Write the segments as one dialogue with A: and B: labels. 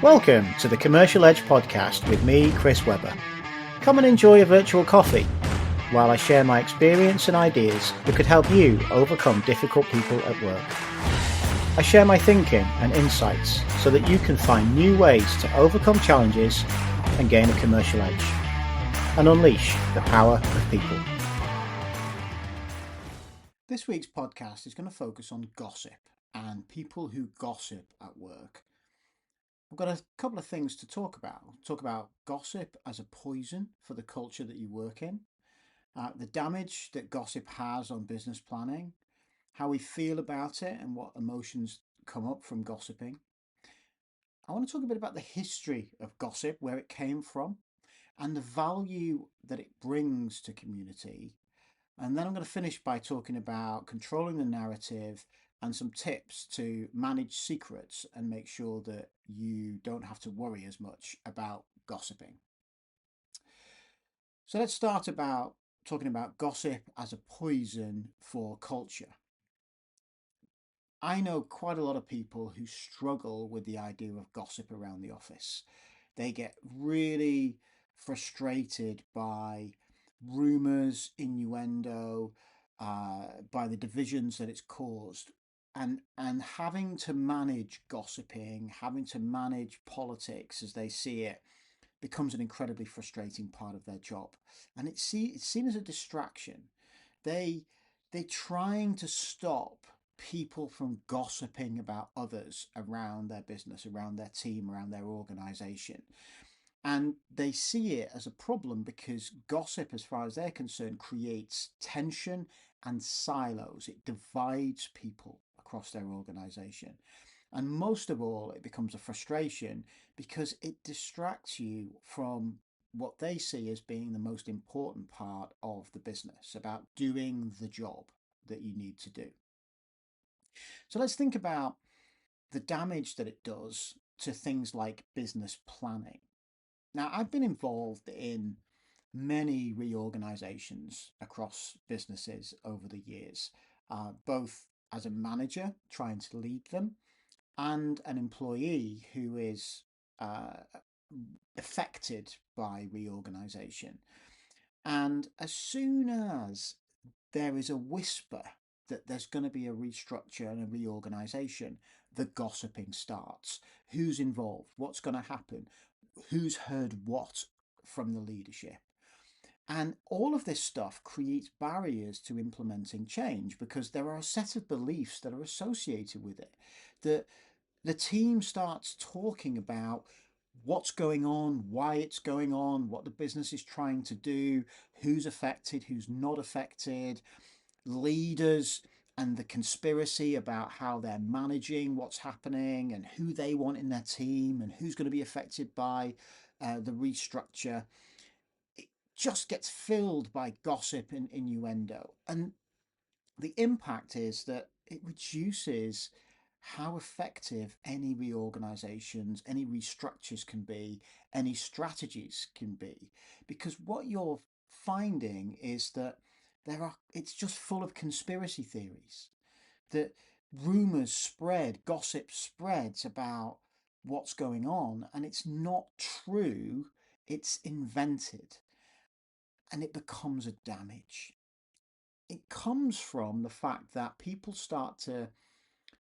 A: Welcome to the Commercial Edge podcast with me, Chris Webber. Come and enjoy a virtual coffee while I share my experience and ideas that could help you overcome difficult people at work. I share my thinking and insights so that you can find new ways to overcome challenges and gain a commercial edge and unleash the power of people. This week's podcast is going to focus on gossip and people who gossip at work. I've got a couple of things to talk about. Talk about gossip as a poison for the culture that you work in, the damage that gossip has on business planning, how we feel about it and what emotions come up from gossiping. I want to talk a bit about the history of gossip, where it came from, and the value that it brings to community. And then I'm going to finish by talking about controlling the narrative and some tips to manage secrets and make sure that you don't have to worry as much about gossiping. So let's start about talking about gossip as a poison for culture. I know quite a lot of people who struggle with the idea of gossip around the office. They get really frustrated by rumours, innuendo, by the divisions that it's caused. And having to manage gossiping, having to manage politics as they see it, becomes an incredibly frustrating part of their job. And it's seen as a distraction. They they're trying to stop people from gossiping about others around their business, around their team, around their organization. And they see it as a problem because gossip, as far as they're concerned, creates tension and silos. It divides people across their organization. And most of all, it becomes a frustration because it distracts you from what they see as being the most important part of the business, about doing the job that you need to do. So let's think about the damage that it does to things like business planning. Now, I've been involved in many reorganizations across businesses over the years, both as a manager trying to lead them and an employee who is uh, affected by reorganization. And as soon as there is a whisper that there's going to be a restructure and a reorganization, the gossiping starts. Who's involved? What's going to happen? Who's heard what from the leadership? And all of this stuff creates barriers to implementing change because there are a set of beliefs that are associated with it. The team starts talking about what's going on, why it's going on, what the business is trying to do, who's affected, who's not affected, leaders and the conspiracy about how they're managing what's happening and who they want in their team and who's going to be affected by the restructure. It just gets filled by gossip and innuendo. And the impact is that it reduces how effective any reorganizations, any restructures can be, any strategies can be. Because what you're finding is that it's just full of conspiracy theories, that rumors spread, gossip spreads about what's going on, and it's not true, it's invented, and it becomes a damage. It comes from the fact that people start to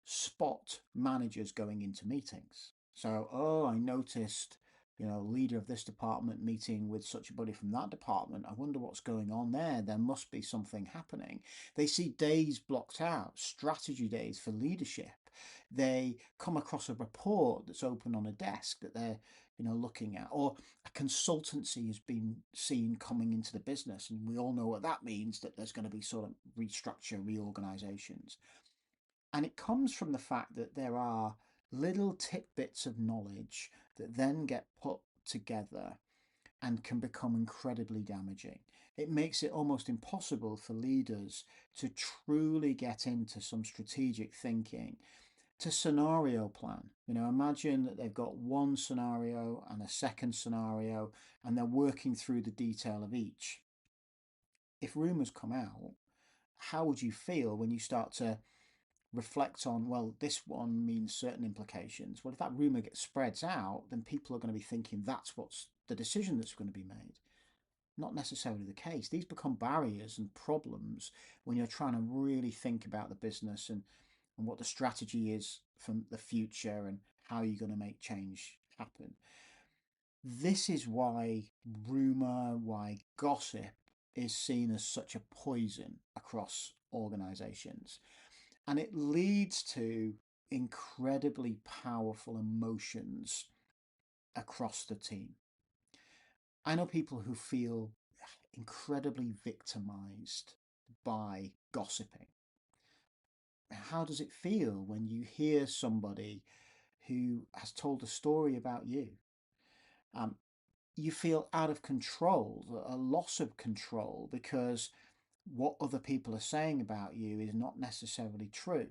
A: spot managers going into meetings. So, oh, I noticed, leader of this department meeting with such a buddy from that department. I wonder what's going on there. There must be something happening. They see days blocked out, strategy days for leadership. They come across a report that's open on a desk that they're looking at, or a consultancy has been seen coming into the business, and we all know what that means, that there's going to be sort of restructure, reorganizations. And it comes from the fact that there are little tidbits of knowledge that then get put together and can become incredibly damaging. It makes it almost impossible for leaders to truly get into some strategic thinking, to scenario plan. Imagine that they've got one scenario and a second scenario, and they're working through the detail of each. If rumours come out, how would you feel when you start to reflect on, well, this one means certain implications. Well, if that rumor gets spreads out, then people are going to be thinking that's what's the decision that's going to be made. Not necessarily the case. These become barriers and problems when you're trying to really think about the business and what the strategy is for the future and how you're going to make change happen. This is why rumor, why gossip is seen as such a poison across organizations. And it leads to incredibly powerful emotions across the team. I know people who feel incredibly victimized by gossiping. How does it feel when you hear somebody who has told a story about you? Um, you feel out of control, a loss of control, because what other people are saying about you is not necessarily true.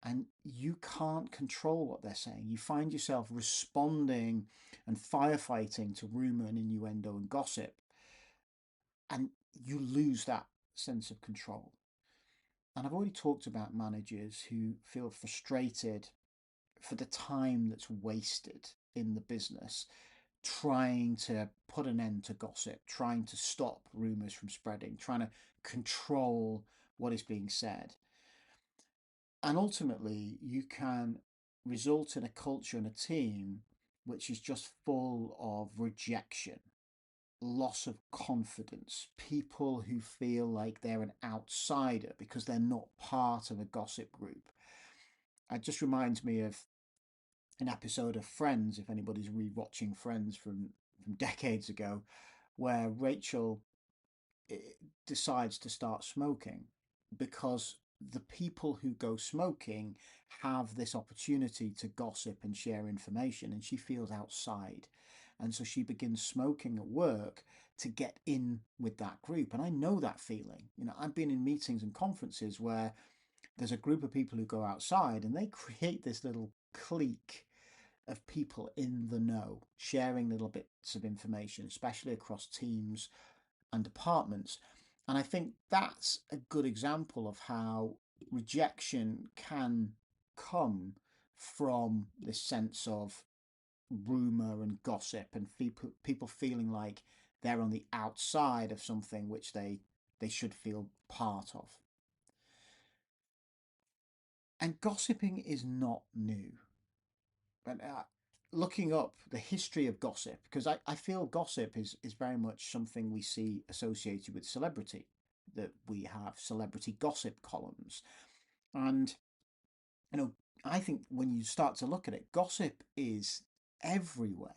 A: And you can't control what they're saying. You find yourself responding and firefighting to rumor and innuendo and gossip, and you lose that sense of control. And I've already talked about managers who feel frustrated for the time that's wasted in the business trying to put an end to gossip, trying to stop rumors from spreading, trying to control what is being said. And ultimately, you can result in a culture and a team which is just full of rejection, loss of confidence, people who feel like they're an outsider because they're not part of a gossip group. It just reminds me of an episode of Friends, if anybody's rewatching Friends from decades ago, where Rachel eh, decides to start smoking because the people who go smoking have this opportunity to gossip and share information, and she feels outside. And so she begins smoking at work to get in with that group. And I know that feeling. You know, I've been in meetings and conferences where there's a group of people who go outside and they create this little clique of people in the know, sharing little bits of information, especially across teams and departments. And I think that's a good example of how rejection can come from this sense of rumor and gossip and people feeling like they're on the outside of something which they should feel part of. And gossiping is not new. And looking up the history of gossip, because I feel gossip is very much something we see associated with celebrity, that we have celebrity gossip columns. And, you know, I think when you start to look at it, gossip is everywhere.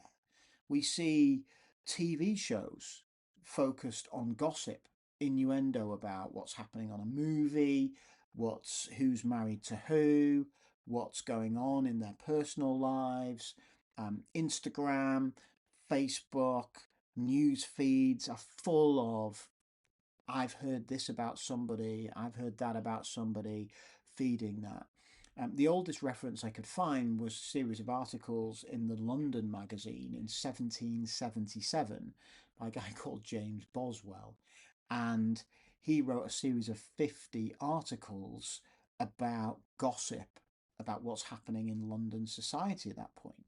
A: We see TV shows focused on gossip, innuendo about what's happening on a movie, what's who's married to who, what's going on in their personal lives. Instagram, Facebook, news feeds are full of I've heard this about somebody, I've heard that about somebody, feeding that. The oldest reference I could find was a series of articles in the London magazine in 1777 by a guy called James Boswell. And he wrote a series of 50 articles about gossip, about what's happening in London society at that point.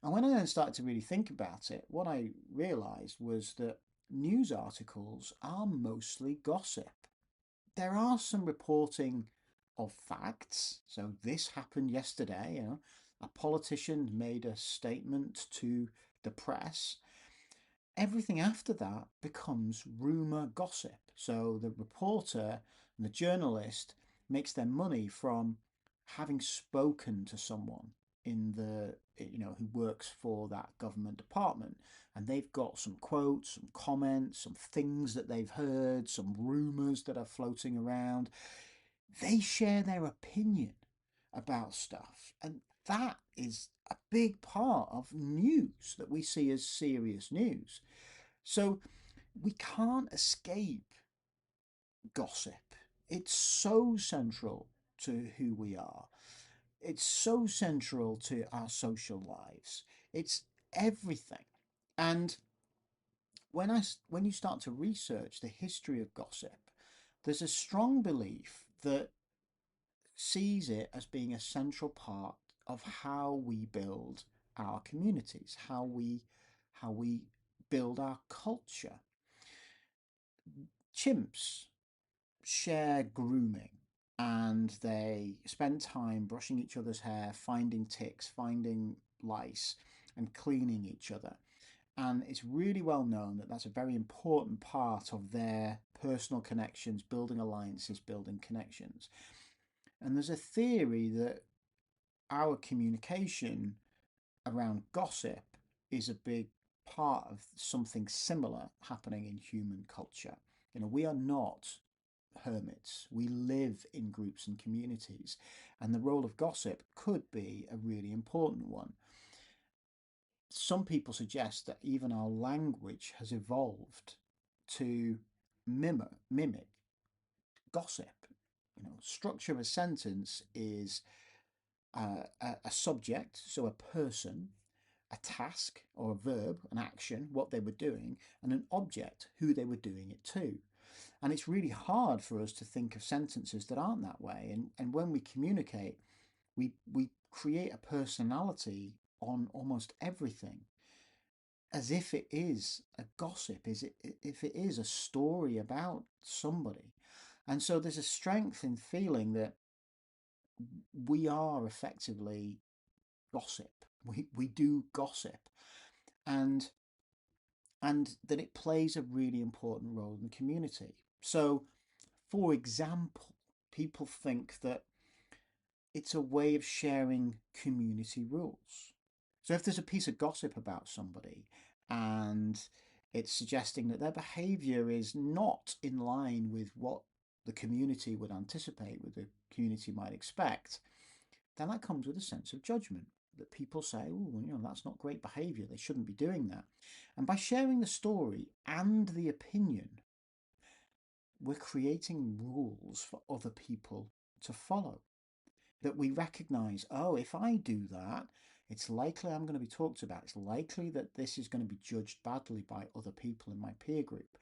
A: And when I then started to really think about it, what I realised was that news articles are mostly gossip. There are some reporting of facts. So this happened yesterday. You know, a politician made a statement to the press. Everything after that becomes rumor gossip. So the reporter and the journalist makes their money from having spoken to someone in the who works for that government department, and they've got some quotes, some comments, some things that they've heard, some rumors that are floating around. They share their opinion about stuff, and that is a big part of news that we see as serious news. So we can't escape gossip. It's so central to who we are. It's so central to our social lives. It's everything. And when you start to research the history of gossip, there's a strong belief that sees it as being a central part of how we build our communities, how we build our culture. Chimps share grooming and they spend time brushing each other's hair, finding ticks, finding lice, and cleaning each other. And it's really well known that that's a very important part of their personal connections, building alliances, building connections. And there's a theory that our communication around gossip is a big part of something similar happening in human culture. We are not hermits. We live in groups and communities, and the role of gossip could be a really important one. Some people suggest that even our language has evolved to mimic gossip. Structure of a sentence is a subject, so a person, a task or a verb, an action, what they were doing, and an object, who they were doing it to. And it's really hard for us to think of sentences that aren't that way. And when we communicate, we create a personality on almost everything, as if it is a gossip, if it is a story about somebody. And so there's a strength in feeling that we are effectively gossip. We do gossip, and and that it plays a really important role in the community. So, for example, people think that it's a way of sharing community rules. So if there's a piece of gossip about somebody and it's suggesting that their behaviour is not in line with what the community would anticipate, what the community might expect, then that comes with a sense of judgment. That people say, oh, that's not great behaviour, they shouldn't be doing that. And by sharing the story and the opinion, we're creating rules for other people to follow. That we recognise, oh, if I do that, it's likely I'm going to be talked about. It's likely that this is going to be judged badly by other people in my peer group.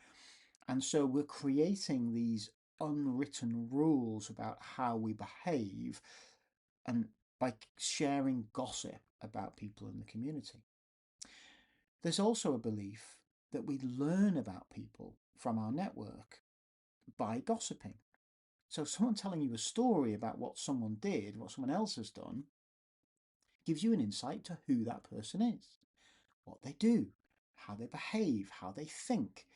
A: And so we're creating these unwritten rules about how we behave, and by sharing gossip about people in the community. There's also a belief that we learn about people from our network by gossiping. So someone telling you a story about what someone did, what someone else has done, gives you an insight to who that person is, what they do, how they behave, how they think.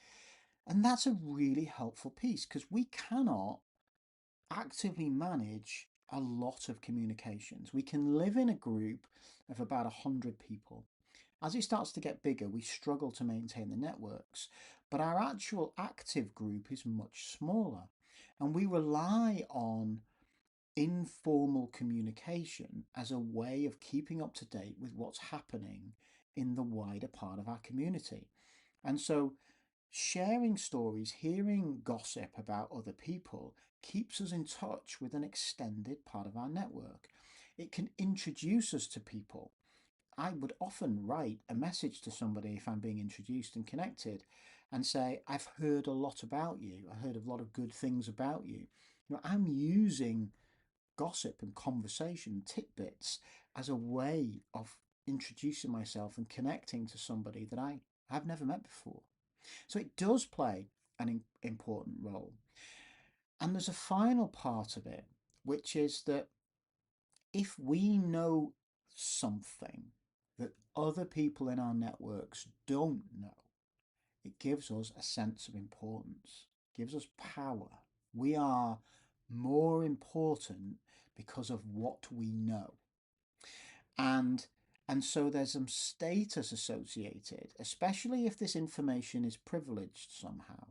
A: And that's a really helpful piece because we cannot actively manage a lot of communications. We can live in a group of about 100 people. As it starts to get bigger, we struggle to maintain the networks, but our actual active group is much smaller. And we rely on informal communication as a way of keeping up to date with what's happening in the wider part of our community. And so sharing stories, hearing gossip about other people keeps us in touch with an extended part of our network. It can introduce us to people. I would often write a message to somebody if I'm being introduced and connected and say, I've heard a lot about you. I heard a lot of good things about you. I'm using gossip and conversation tidbits as a way of introducing myself and connecting to somebody that I have never met before. So it does play an important role. And there's a final part of it, which is that if we know something that other people in our networks don't know, it gives us a sense of importance, gives us power. We are more important because of what we know. And and so there's some status associated, especially if this information is privileged somehow.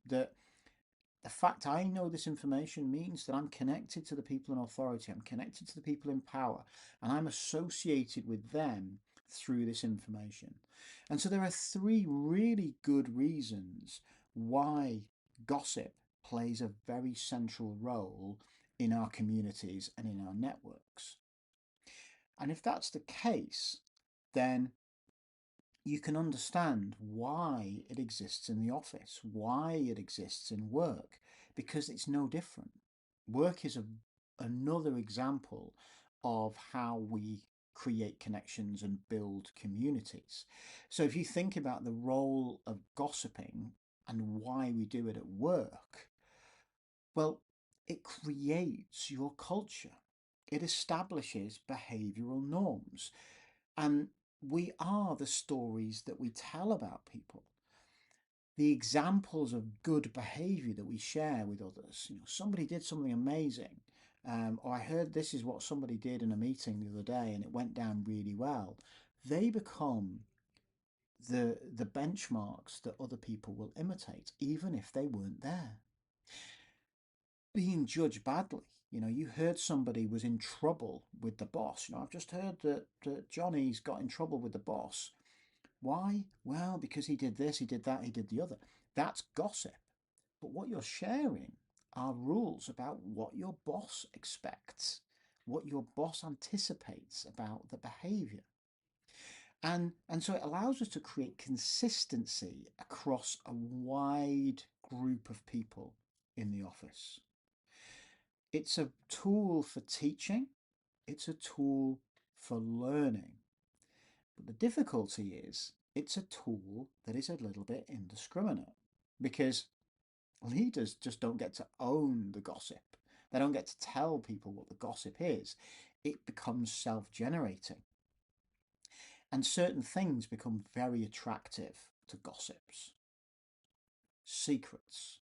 A: That the fact I know this information means that I'm connected to the people in authority, I'm connected to the people in power, and I'm associated with them through this information. And so there are three really good reasons why gossip plays a very central role in our communities and in our networks. And if that's the case, then you can understand why it exists in the office, why it exists in work, because it's no different. Work is a another example of how we create connections and build communities. So if you think about the role of gossiping and why we do it at work, well, it creates your culture. It establishes behavioral norms. And we are the stories that we tell about people, the examples of good behavior that we share with others. Somebody did something amazing. Or I heard this is what somebody did in a meeting the other day and it went down really well. They become the benchmarks that other people will imitate, even if they weren't there. Being judged badly. You heard somebody was in trouble with the boss. I've just heard that Johnny's got in trouble with the boss. Why? Well, because he did this, he did that, he did the other. That's gossip. But what you're sharing are rules about what your boss expects, what your boss anticipates about the behavior. And so it allows us to create consistency across a wide group of people in the office. It's a tool for teaching, it's a tool for learning. But the difficulty is it's a tool that is a little bit indiscriminate because leaders just don't get to own the gossip. They don't get to tell people what the gossip is. It becomes self generating. And certain things become very attractive to gossips. Secrets.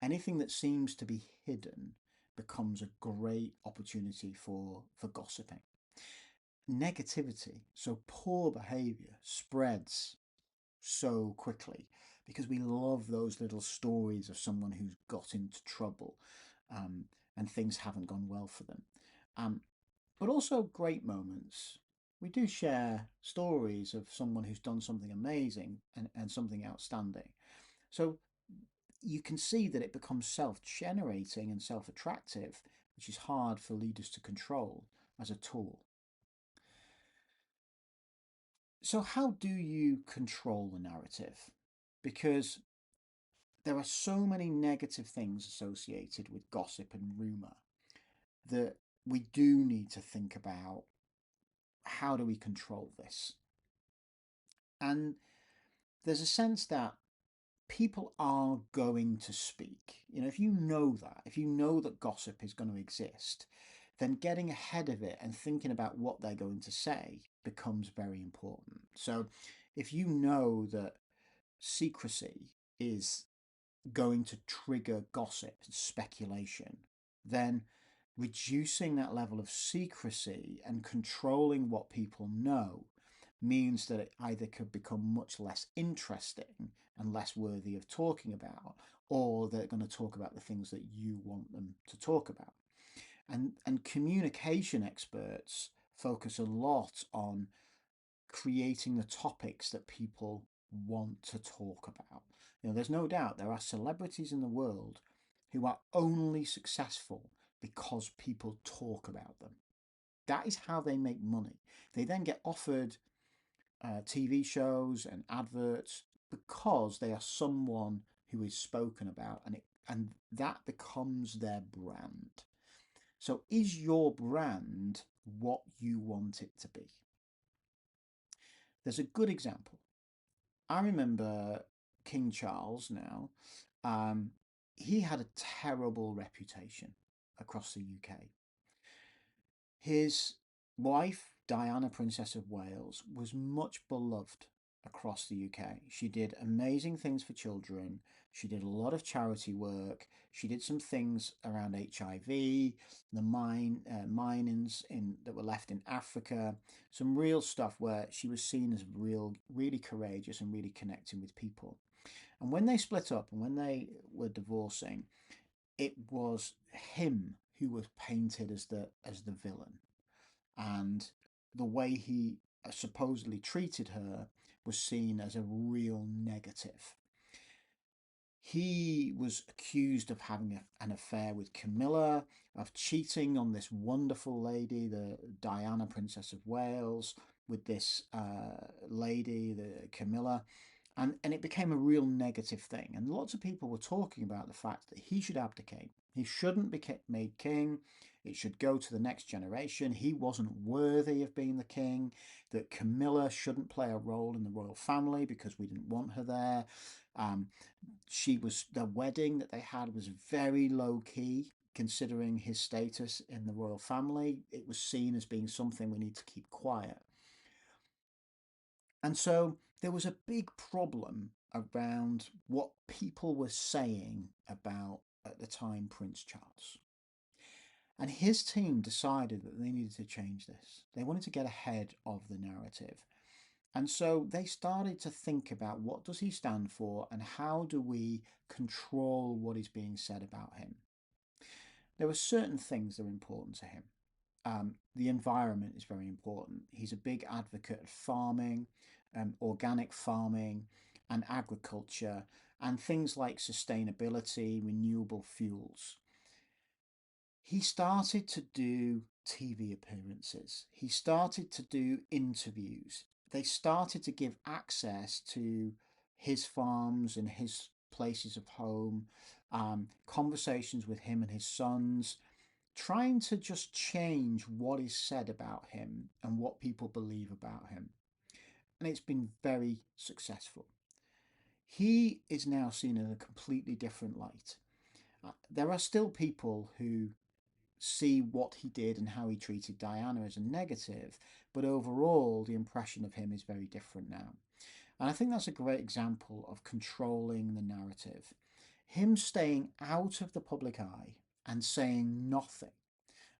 A: Anything that seems to be hidden becomes a great opportunity for gossiping. Negativity, so poor behavior, spreads so quickly because we love those little stories of someone who's got into trouble um, and things haven't gone well for them. Um, but also great moments. We do share stories of someone who's done something amazing and something outstanding. So you can see that it becomes self generating and self attractive, which is hard for leaders to control as a tool. So, how do you control the narrative? Because there are so many negative things associated with gossip and rumour that we do need to think about how do we control this? And there's a sense that people are going to speak. If you know that, if you know that gossip is going to exist, then getting ahead of it and thinking about what they're going to say becomes very important. So if you know that secrecy is going to trigger gossip and speculation, then reducing that level of secrecy and controlling what people know means that it either could become much less interesting and less worthy of talking about, or they're going to talk about the things that you want them to talk about. And communication experts focus a lot on creating the topics that people want to talk about. There's no doubt there are celebrities in the world who are only successful because people talk about them. That is how they make money. They then get offered TV shows and adverts because they are someone who is spoken about, and that becomes their brand. So, is your brand what you want it to be? There's a good example. I remember King Charles now. Um, he had a terrible reputation across the UK. His wife, Diana, Princess of Wales, was much beloved across the UK. She did amazing things for children. She did a lot of charity work. She did some things around HIV, the minings that were left in Africa. Some real stuff where she was seen as really courageous and really connecting with people. And when they split up and when they were divorcing, it was him who was painted as the villain, and the way he supposedly treated her was seen as a real negative. He was accused of having an affair with Camilla, of cheating on this wonderful lady, the Diana, Princess of Wales, with this lady, the Camilla. And it became a real negative thing. And lots of people were talking about the fact that he should abdicate He shouldn't be made king. It should go to the next generation. He wasn't worthy of being the king. That Camilla shouldn't play a role in the royal family because we didn't want her there. Um, the wedding that they had was very low key considering his status in the royal family. It was seen as being something we need to keep quiet. And so there was a big problem around what people were saying about, at the time, Prince Charles. And his team decided that they needed to change this. They wanted to get ahead of the narrative. And so they started to think about what does he stand for and how do we control what is being said about him. There are certain things that are important to him. The environment is very important. He's a big advocate of farming, organic farming, and agriculture, and things like sustainability, renewable fuels. He started to do TV appearances, he started to do interviews. They started to give access to his farms and his places of home, conversations with him and his sons, trying to just change what is said about him and what people believe about him. And it's been very successful. He is now seen in a completely different light. There are still people who see what he did and how he treated Diana as a negative, but overall, the impression of him is very different now. And I think that's a great example of controlling the narrative. Him staying out of the public eye and saying nothing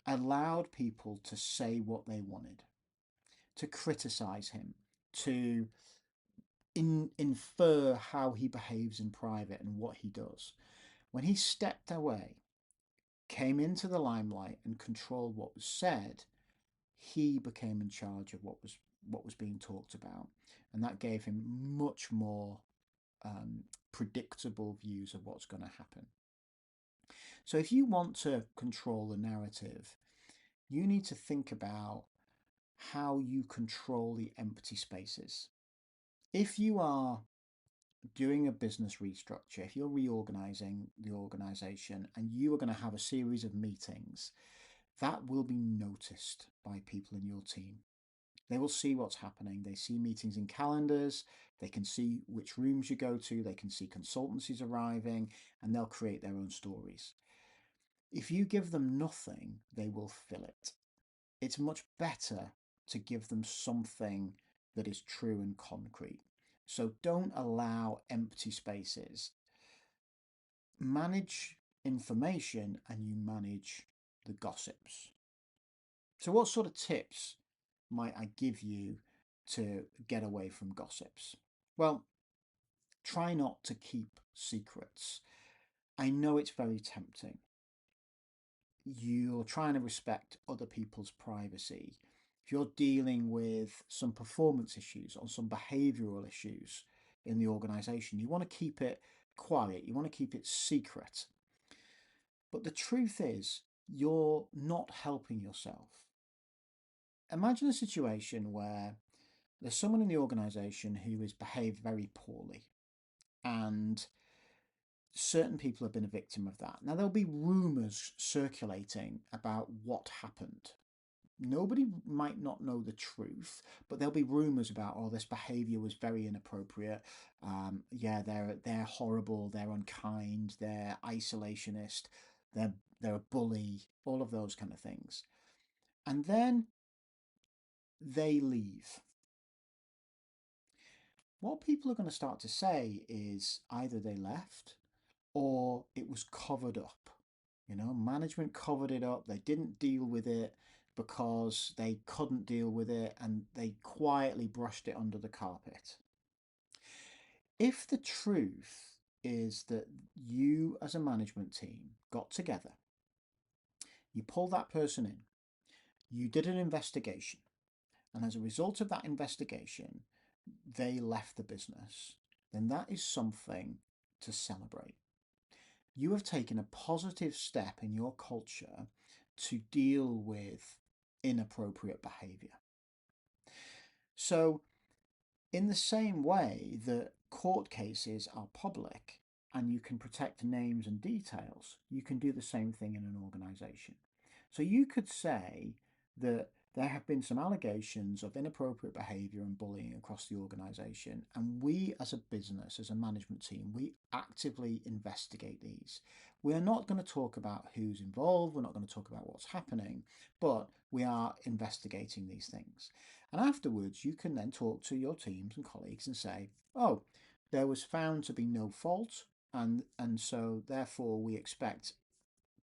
A: allowed people to say what they wanted, to criticize him, to infer how he behaves in private and what he does. When he stepped away, came into the limelight and controlled what was said, he became in charge of what was being talked about, and that gave him much more predictable views of what's going to happen. So, if you want to control the narrative, you need to think about how you control the empty spaces. If you are doing a business restructure, if you're reorganizing the organization and you are going to have a series of meetings, that will be noticed by people in your team. They will see what's happening. They see meetings in calendars. They can see which rooms you go to. They can see consultancies arriving, and they'll create their own stories. If you give them nothing, they will fill it. It's much better to give them something that is true and concrete. So don't allow empty spaces. Manage information and you manage the gossips. So, what sort of tips might I give you to get away from gossips? Well, try not to keep secrets. I know it's very tempting. You're trying to respect other people's privacy. If you're dealing with some performance issues or some behavioral issues in the organization, you want to keep it quiet, you want to keep it secret. But the truth is, you're not helping yourself. Imagine a situation where there's someone in the organization who has behaved very poorly, and certain people have been a victim of that. Now, there'll be rumours circulating about what happened. Nobody might not know the truth, but there'll be rumours about, oh, this behaviour was very inappropriate. Yeah, they're horrible, they're unkind, they're isolationist, they're a bully, all of those kind of things. And then they leave. What people are going to start to say is either they left or it was covered up. Management covered it up. They didn't deal with it because they couldn't deal with it and they quietly brushed it under the carpet. If the truth is that you as a management team got together, you pulled that person in, you did an investigation, and as a result of that investigation, they left the business, then that is something to celebrate. You have taken a positive step in your culture to deal with inappropriate behavior. So, in the same way that court cases are public, and you can protect names and details, you can do the same thing in an organization. So you could say that there have been some allegations of inappropriate behavior and bullying across the organization, and we as a business, as a management team, we actively investigate these. We're not going to talk about who's involved, we're not going to talk about what's happening, but we are investigating these things. And afterwards, you can then talk to your teams and colleagues and say, oh, there was found to be no fault, and so therefore we expect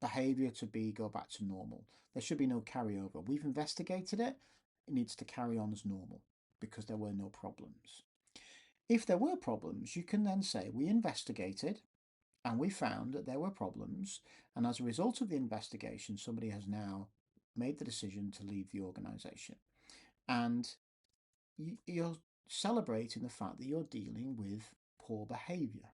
A: behavior to be go back to normal. There should be no carryover. We've investigated it. It needs to carry on as normal because there were no problems. If there were problems, you can then say we investigated and we found that there were problems, and as a result of the investigation, somebody has now made the decision to leave the organization. And you're celebrating the fact that you're dealing with poor behavior.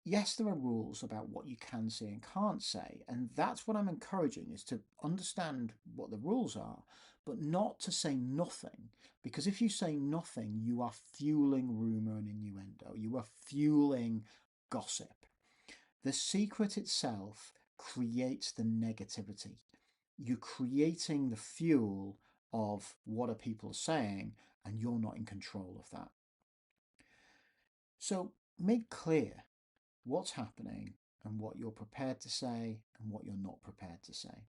A: Yes, there are rules about what you can say and can't say, and that's what I'm encouraging is to understand what the rules are, but not to say nothing, because if you say nothing, you are fueling rumour and innuendo, you are fueling gossip. The secret itself creates the negativity. You're creating the fuel of what are people saying, and you're not in control of that. So make clear what's happening and what you're prepared to say and what you're not prepared to say.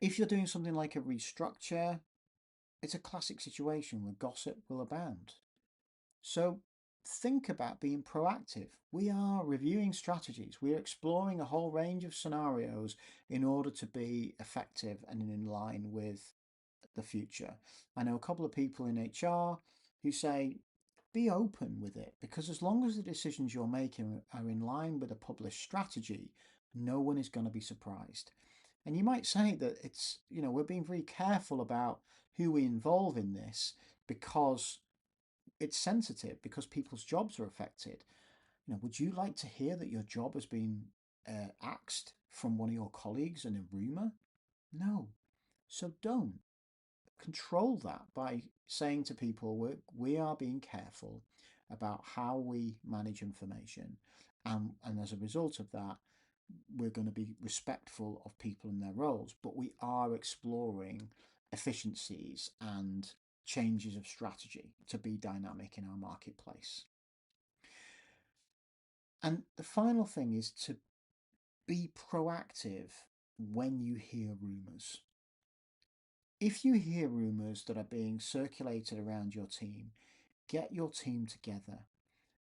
A: If you're doing something like a restructure, it's a classic situation where gossip will abound. So think about being proactive. We are reviewing strategies. We're exploring a whole range of scenarios in order to be effective and in line with the future. I know a couple of people in HR who say, be open with it, because as long as the decisions you're making are in line with a published strategy, no one is going to be surprised. And you might say that it's, we're being very careful about who we involve in this because it's sensitive, because people's jobs are affected. Would you like to hear that your job has been axed from one of your colleagues in a rumour? No. So don't. Control that by saying to people, we are being careful about how we manage information. And as a result of that, we're going to be respectful of people in their roles, but we are exploring efficiencies and changes of strategy to be dynamic in our marketplace. And the final thing is to be proactive when you hear rumours. If you hear rumours that are being circulated around your team, get your team together.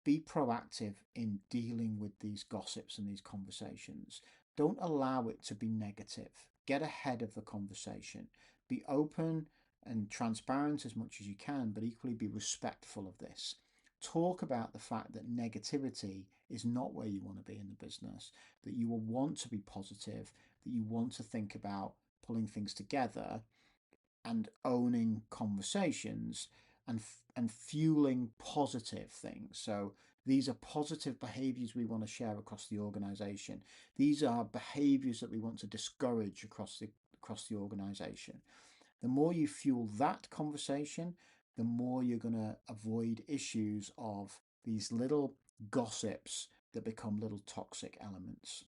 A: Be proactive in dealing with these gossips and these conversations. Don't allow it to be negative. Get ahead of the conversation. Be open and transparent as much as you can, but equally be respectful of this. Talk about the fact that negativity is not where you want to be in the business, that you will want to be positive, that you want to think about pulling things together and owning conversations and fueling positive things. So these are positive behaviors we want to share across the organization. These are behaviors that we want to discourage across the organization. The more you fuel that conversation, the more you're going to avoid issues of these little gossips that become little toxic elements.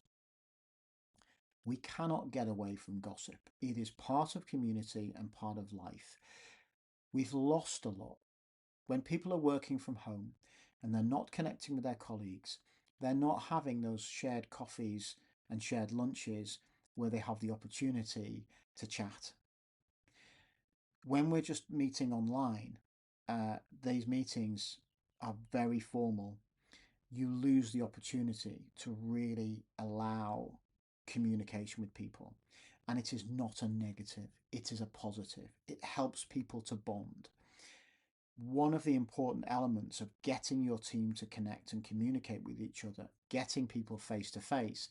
A: We cannot get away from gossip. It is part of community and part of life. We've lost a lot. When people are working from home and they're not connecting with their colleagues, they're not having those shared coffees and shared lunches where they have the opportunity to chat. When we're just meeting online, these meetings are very formal. You lose the opportunity to really allow communication with people. And it is not a negative, it is a positive. It helps people to bond. One of the important elements of getting your team to connect and communicate with each other, getting people face to face,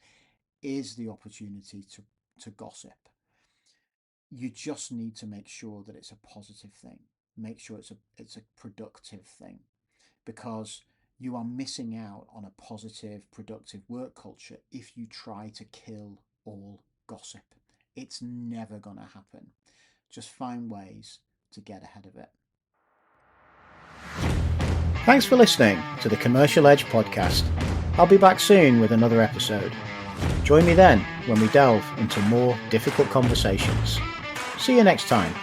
A: is the opportunity to gossip. You just need to make sure that it's a positive thing. Make sure it's a productive thing, because you are missing out on a positive, productive work culture if you try to kill all gossip. It's never going to happen. Just find ways to get ahead of it. Thanks for listening to the Commercial Edge podcast. I'll be back soon with another episode. Join me then when we delve into more difficult conversations. See you next time.